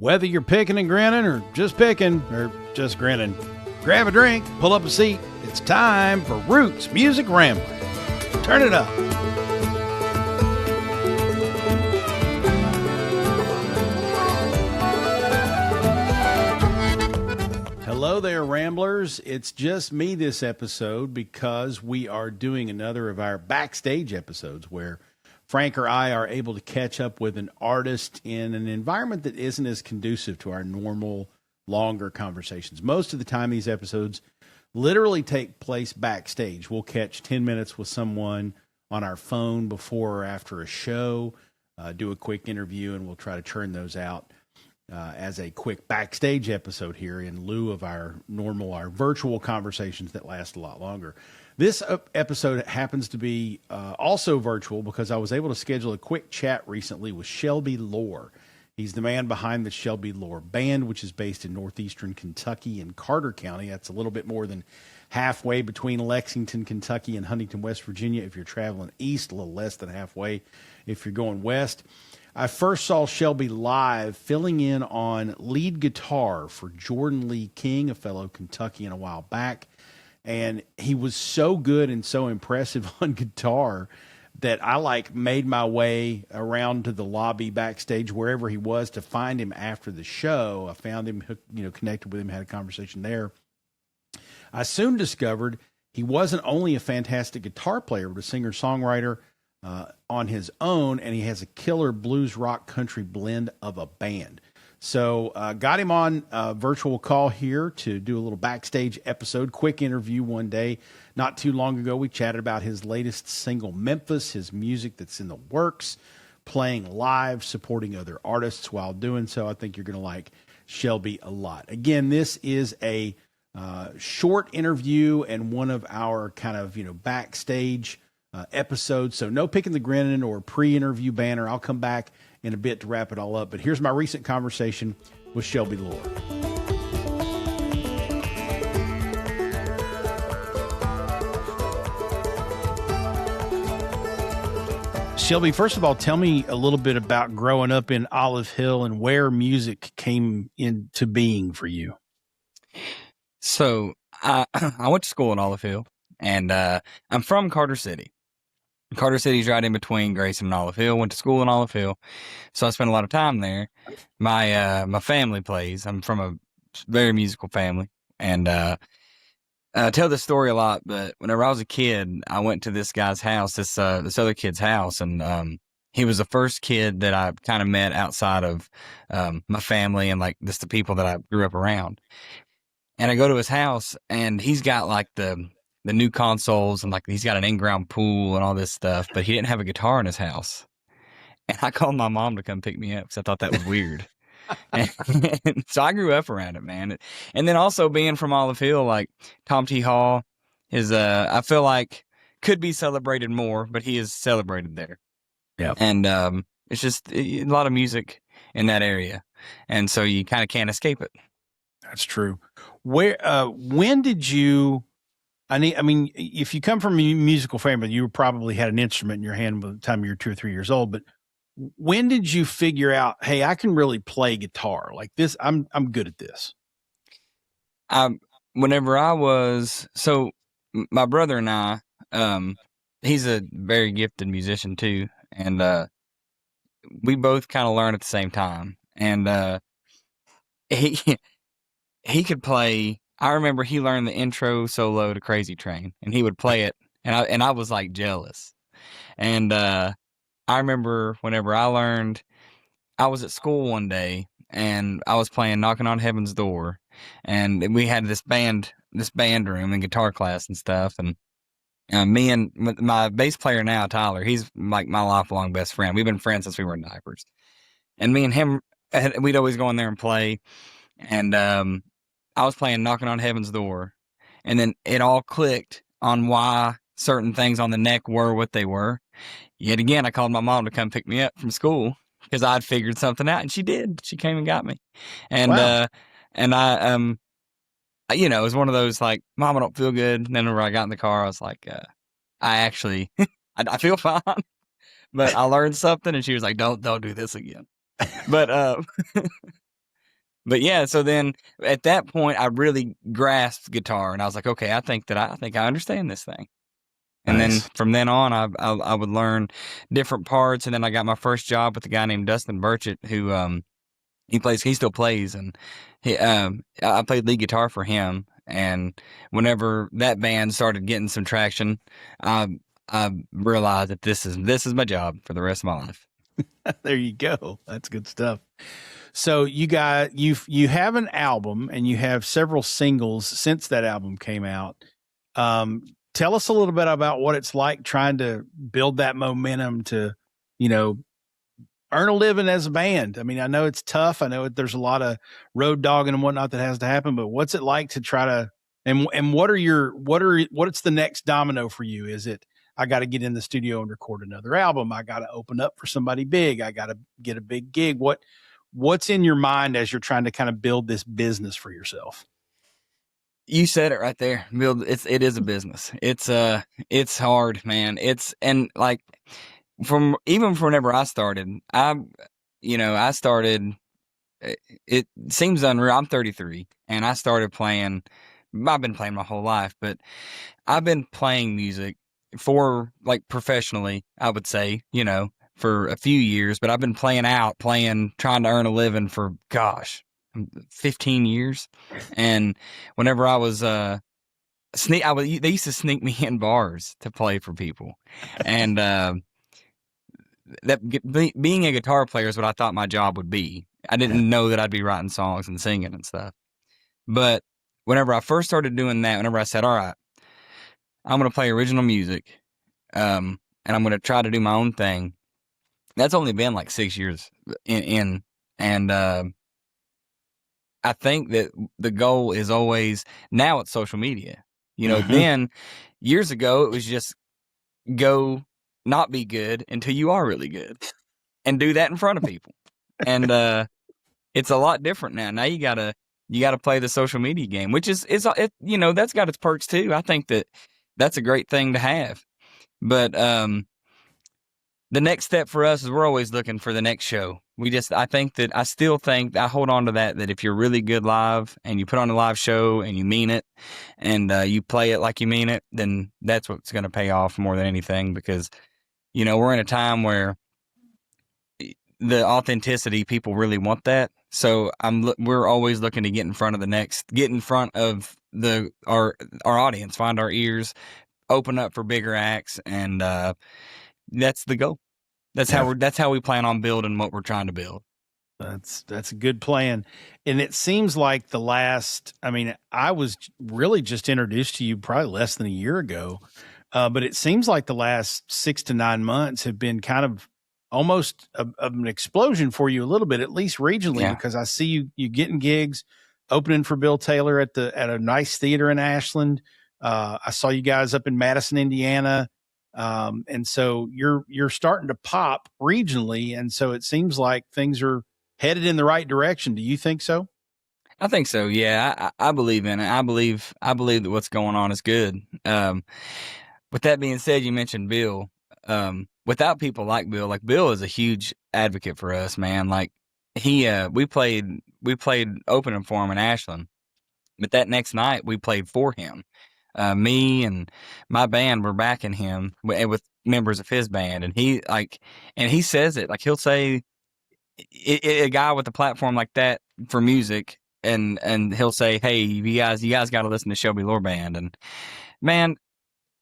Whether you're picking and grinning or just picking or just grinning, grab a drink, pull up a seat. It's time for Roots Music Rambler. Turn it up. Hello there, Ramblers. It's just me this episode because we are doing another of our Backstage episodes where Frank or I are able to catch up with an artist in an environment that isn't as conducive to our normal, longer conversations. Most of the time, these episodes literally take place backstage. We'll catch 10 minutes with someone on our phone before or after a show, do a quick interview, and we'll try to churn those out as a quick backstage episode here in lieu of our virtual conversations that last a lot longer. This episode happens to be also virtual because I was able to schedule a quick chat recently with Shelby Lore. He's the man behind the Shelby Lore Band, which is based in Northeastern Kentucky in Carter County. That's a little bit more than halfway between Lexington, Kentucky and Huntington, West Virginia if you're traveling east, a little less than halfway if you're going west. I first saw Shelby live filling in on lead guitar for Jordan Lee King, a fellow Kentuckian, a while back. And he was so good and so impressive on guitar that I made my way around to the lobby backstage, wherever he was, to find him after the show. I found him, connected with him, had a conversation there. I soon discovered he wasn't only a fantastic guitar player, but a singer-songwriter on his own, and he has a killer blues rock country blend of a band. So got him on a virtual call here to do a little backstage episode, quick interview one day. Not too long ago, we chatted about his latest single, Memphis, his music that's in the works, playing live, supporting other artists while doing so. I think you're going to like Shelby a lot. Again, this is a short interview and one of our kind of, backstage episodes. So no picking the grinning or pre-interview banner. I'll come back in a bit to wrap it all up. But here's my recent conversation with Shelby Lore. Shelby, first of all, tell me a little bit about growing up in Olive Hill and where music came into being for you. So I went to school in Olive Hill, and I'm from Carter City. Carter City's right in between Grayson and Olive Hill. Went to school in Olive Hill, so I spent a lot of time there. My family plays. I'm from a very musical family, and I tell this story a lot. But whenever I was a kid, I went to this guy's house, this other kid's house, and he was the first kid that I kind of met outside of my family and just the people that I grew up around. And I go to his house, and he's got the new consoles, and he's got an in-ground pool and all this stuff, but he didn't have a guitar in his house. And I called my mom to come pick me up because I thought that was weird. and so I grew up around it, man. And then also being from Olive Hill, Tom T. Hall is, I feel like could be celebrated more, but he is celebrated there. Yeah. And it's just a lot of music in that area. And so you kind of can't escape it. That's true. When did you... if you come from a musical family, you probably had an instrument in your hand by the time you were 2 or 3 years old. But when did you figure out, hey, I can really play guitar like this? I'm good at this. Whenever I was, my brother and I, he's a very gifted musician too, and we both kind of learned at the same time. And he could play. I remember he learned the intro solo to Crazy Train, and he would play it, and I was jealous. And I remember whenever I learned, I was at school one day, and I was playing Knocking on Heaven's Door, and we had this band room and guitar class and stuff, and me and my bass player now, Tyler, he's my lifelong best friend. We've been friends since we were in diapers, and me and him, we'd always go in there and play, and I was playing Knocking on Heaven's Door, and then it all clicked on why certain things on the neck were what they were. Yet again, I called my mom to come pick me up from school because I'd figured something out, and she did. She came and got me. And wow. And I it was one of those Mom, I don't feel good. And then whenever I got in the car, I was like, I actually, I feel fine, but I learned something. And she was like, don't do this again. But But yeah, so then at that point, I really grasped guitar, and I was like, okay, I think I understand this thing. And then Nice. from then on, I would learn different parts, and then I got my first job with a guy named Dustin Burchett, who he still plays, and I played lead guitar for him. And whenever that band started getting some traction, I realized that this is my job for the rest of my life. There you go. That's good stuff. So you have an album and you have several singles since that album came out. Tell us a little bit about what it's like trying to build that momentum to, earn a living as a band. I mean, I know it's tough. I know there's a lot of road dogging and whatnot that has to happen, but what's it like to try to, and what's the next domino for you? Is it, I got to get in the studio and record another album. I got to open up for somebody big. I got to get a big gig. What's in your mind as you're trying to kind of build this business for yourself? You said it right there, Bill. It is a business. It's hard, man. From whenever I started, I started, it seems unreal. I'm 33 and I started playing, I've been playing my whole life, but I've been playing music for professionally, I would say, for a few years, but I've been trying to earn a living for, 15 years. And whenever I was, they used to sneak me in bars to play for people. And, being a guitar player is what I thought my job would be. I didn't know that I'd be writing songs and singing and stuff. But whenever I first started doing that, whenever I said, all right, I'm going to play original music, and I'm going to try to do my own thing. That's only been 6 years in. And I think that the goal is always, now it's social media. Then years ago, it was just go not be good until you are really good and do that in front of people. And it's a lot different now. Now you gotta play the social media game, which is that's got its perks too. I think that's a great thing to have. But the next step for us is we're always looking for the next show. I still think I hold on to that if you're really good live and you put on a live show and you mean it and you play it like you mean it, then that's what's going to pay off more than anything, because we're in a time where the authenticity, people really want that. So we're always looking to get in front of our audience, find our ears, open up for bigger acts, and that's the goal. That's how we plan on building what we're trying to build. That's a good plan. And it seems like I was really just introduced to you probably less than a year ago. But it seems like the last 6 to 9 months have been kind of almost of an explosion for you a little bit, at least regionally, because I see you getting gigs, opening for Bill Taylor at a nice theater in Ashland. I saw you guys up in Madison, Indiana. And so you're starting to pop regionally. And so it seems like things are headed in the right direction. Do you think so? I think so. Yeah. I believe in it. I believe that what's going on is good. With that being said, you mentioned Bill. Without people like Bill is a huge advocate for us, man. We played opening for him in Ashland, but that next night we played for him. Me and my band were backing him with members of his band, and he says it, he'll say a guy with a platform like that for music, and he'll say, hey, you guys got to listen to Shelby Lore Band. And man,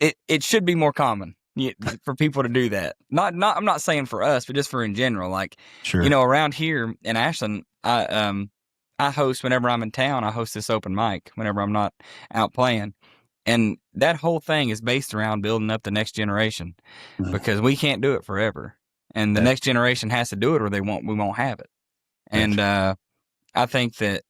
it should be more common for people to do that. I'm not saying for us, but just for in general. Sure. Around here in Ashland, I host, whenever I'm in town, I host this open mic whenever I'm not out playing. And that whole thing is based around building up the next generation, because we can't do it forever. And the next generation has to do it, or we won't have it. And I think that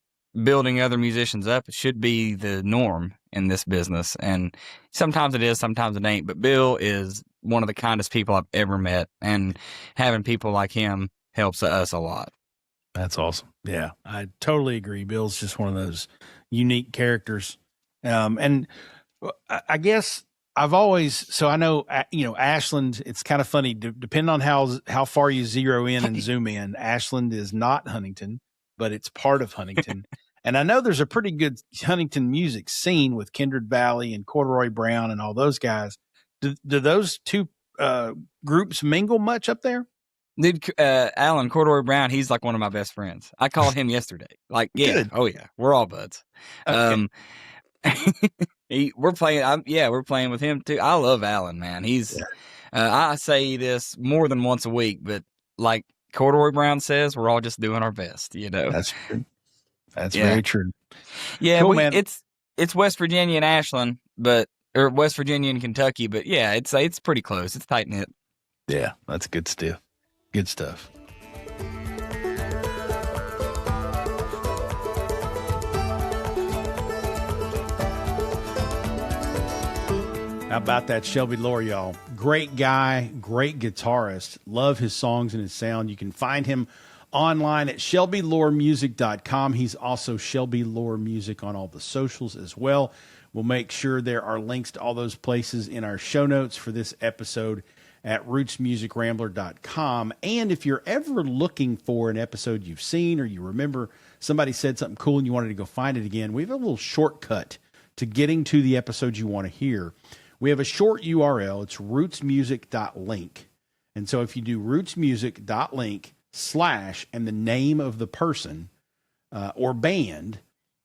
building other musicians up should be the norm in this business. And sometimes it is, sometimes it ain't. But Bill is one of the kindest people I've ever met, and having people like him helps us a lot. That's awesome. Yeah, I totally agree. Bill's just one of those unique characters. And I guess I've always, so I know, Ashland, it's kind of funny, depending on how far you zero in and zoom in, Ashland is not Huntington. but it's part of Huntington. And I know there's a pretty good Huntington music scene with Kindred Valley and Corduroy Brown and all those guys. Do those two groups mingle much up there? Dude, Alan Corduroy Brown, he's like one of my best friends. I called him yesterday. Like, yeah, Good. oh yeah, we're all buds. Okay. We're playing with him too. I love Alan, man. He's, I say this more than once a week, but like Corduroy Brown says, we're all just doing our best, you know. That's true. That's very true. Yeah, cool, man. It's West Virginia and Ashland, or West Virginia and Kentucky, but yeah, it's pretty close. It's tight knit. Yeah, that's good stuff. Good stuff. How about that Shelby Lore, y'all? Great guy, great guitarist. Love his songs and his sound. You can find him online at shelbyloremusic.com. He's also Shelby Lore Music on all the socials as well. We'll make sure there are links to all those places in our show notes for this episode at rootsmusicrambler.com. And if you're ever looking for an episode you've seen or you remember somebody said something cool and you wanted to go find it again, we have a little shortcut to getting to the episode you want to hear. We have a short URL. It's rootsmusic.link. And so if you do rootsmusic.link / and the name of the person or band,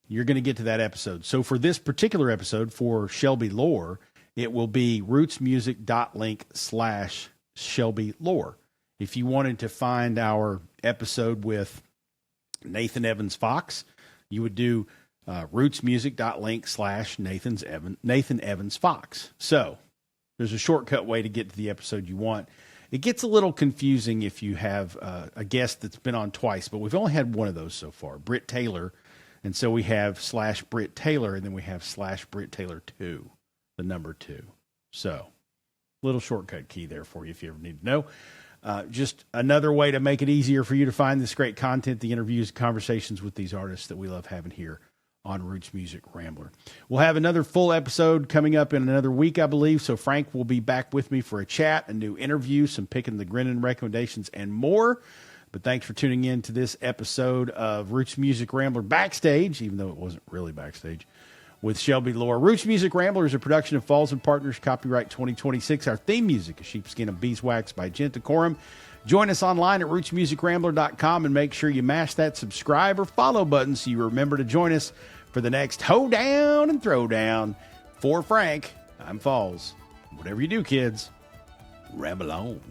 you're going to get to that episode. So for this particular episode for Shelby Lore, it will be rootsmusic.link / Shelby Lore. If you wanted to find our episode with Nathan Evans Fox, you would do rootsmusic.link / Nathan Evans Fox. So there's a shortcut way to get to the episode you want. It gets a little confusing if you have a guest that's been on twice, but we've only had one of those so far, Britt Taylor. And so we have / Britt Taylor, and then we have / Britt Taylor 2, the number 2. So little shortcut key there for you if you ever need to know. Just another way to make it easier for you to find this great content, the interviews, conversations with these artists that we love having here on Roots Music Rambler. We'll have another full episode coming up in another week, I believe. So Frank will be back with me for a chat, a new interview, some picking the grinning recommendations, and more. But thanks for tuning in to this episode of Roots Music Rambler Backstage, even though it wasn't really backstage, with Shelby Lore. Roots Music Rambler is a production of Falls and Partners, copyright 2026. Our theme music is Sheepskin and Beeswax by Gentacorum. Join us online at rootsmusicrambler.com and make sure you mash that subscribe or follow button so you remember to join us for the next hoedown and throwdown. For Frank, I'm Falls. Whatever you do, kids, ramble on.